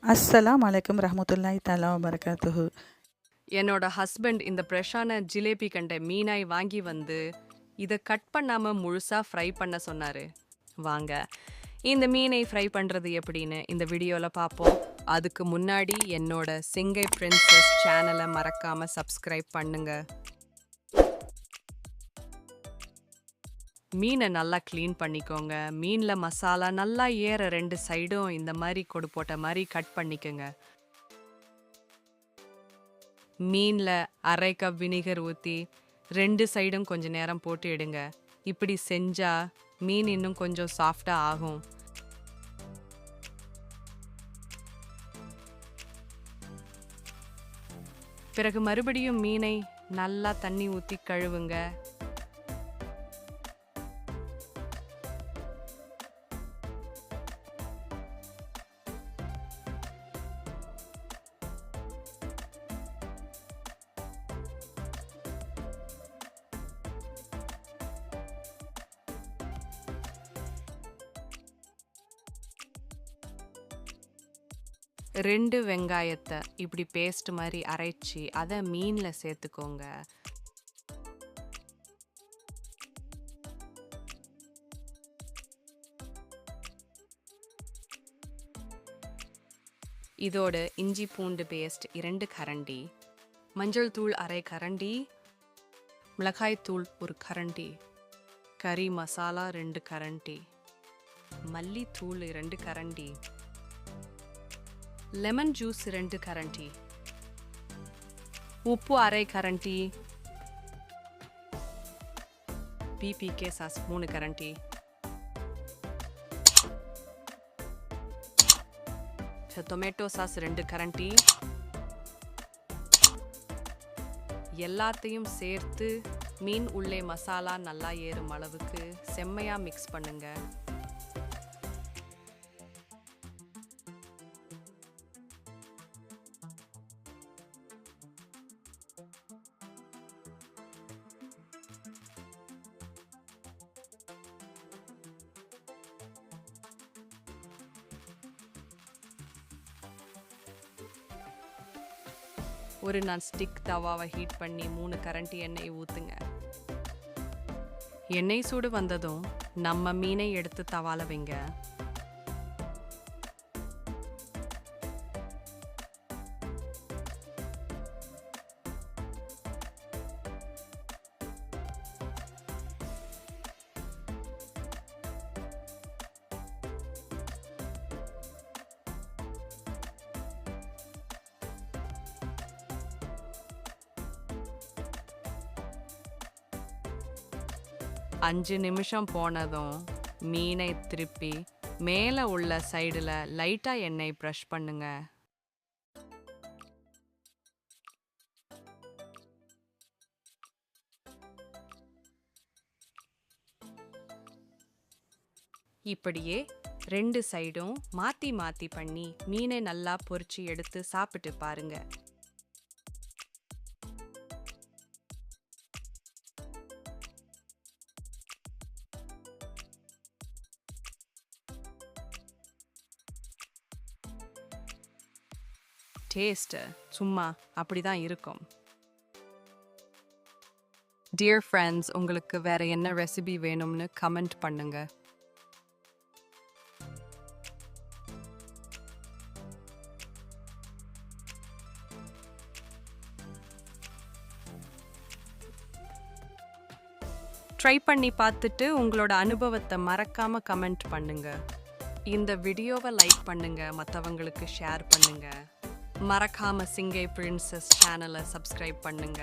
அஸ்ஸலாமு அலைக்கும் ரஹ்மத்துல்லாஹி தஆலா வபரகாத்துஹு. என்னோட ஹஸ்பண்ட் இந்த ஃப்ரெஷ்ஷான ஜிலேபி கண்ட மீனாய் வாங்கி வந்து இதை கட் பண்ணாம முழுசா ஃப்ரை பண்ண சொன்னாரு. வாங்க இந்த மீனை ஃப்ரை பண்றது எப்படின்னு இந்த வீடியோல பார்ப்போம். அதுக்கு முன்னாடி என்னோட சிங்கை பிரின்சஸ் சேனலை மறக்காம சப்ஸ்கிரைப் பண்ணுங்க. மீனை நல்லா க்ளீன் பண்ணிக்கோங்க. மீனில் மசாலா நல்லா ஏற ரெண்டு சைடும் இந்த மாதிரி கொடு போட்ட மாதிரி கட் பண்ணிக்கோங்க. மீனில் அரை கப் வினிகர் ஊற்றி ரெண்டு சைடும் கொஞ்சம் நேரம் போட்டு எடுங்க. இப்படி செஞ்சால் மீன் இன்னும் கொஞ்சம் சாஃப்டாக ஆகும். பிறகு மறுபடியும் மீனை நல்லா தண்ணி ஊற்றி கழுவுங்க. ரெண்டு வெங்காயத்தை இப்படி பேஸ்ட் மாதிரி அரைச்சி அதை மீனில் சேர்த்துக்கோங்க. இதோட இஞ்சி பூண்டு பேஸ்ட் 2 கரண்டி, மஞ்சள் தூள் அரை கரண்டி, மிளகாய் தூள் 1 கரண்டி, கறி மசாலா 2 கரண்டி, மல்லித்தூள் 2 கரண்டி, லெமன் ஜூஸ் 2 கரண்டி, உப்பு அரை கரண்டி, பிபிகே சாஸ் 3 கரண்டி, டொமேட்டோ சாஸ் 2 கரண்டி. எல்லாத்தையும் சேர்த்து மீன் உள்ளே மசாலா நல்லா ஏறும் அளவுக்கு செம்மையா மிக்ஸ் பண்ணுங்க. ஒரு நான் ஸ்டிக் தவாவை ஹீட் பண்ணி 3 கரண்டி எண்ணெய் ஊற்றுங்க. எண்ணெய் சூடு வந்ததும் நம்ம மீனை எடுத்து தவால வைங்க. அஞ்சு நிமிஷம் போனதும் மீனை திருப்பி மேலே உள்ள சைடில் லைட்டாக எண்ணெய் ப்ரஷ் பண்ணுங்க. இப்படியே ரெண்டு சைடும் மாற்றி மாற்றி பண்ணி மீனை நல்லா பொரிச்சு எடுத்து சாப்பிட்டு பாருங்க. டேஸ்ட் சும்மா அப்படிதான் இருக்கும். டியர் ஃப்ரெண்ட்ஸ், உங்களுக்கு வேற என்ன ரெசிபி வேணும்னு கமெண்ட் பண்ணுங்க. ட்ரை பண்ணி பார்த்துட்டு உங்களோட அனுபவத்தை மறக்காம கமெண்ட் பண்ணுங்க. இந்த வீடியோவை லைக் பண்ணுங்க, மற்றவங்களுக்கு ஷேர் பண்ணுங்க. மறக்காம சிங்கை பிரின்சஸ் சேனலை சப்ஸ்கிரைப் பண்ணுங்க.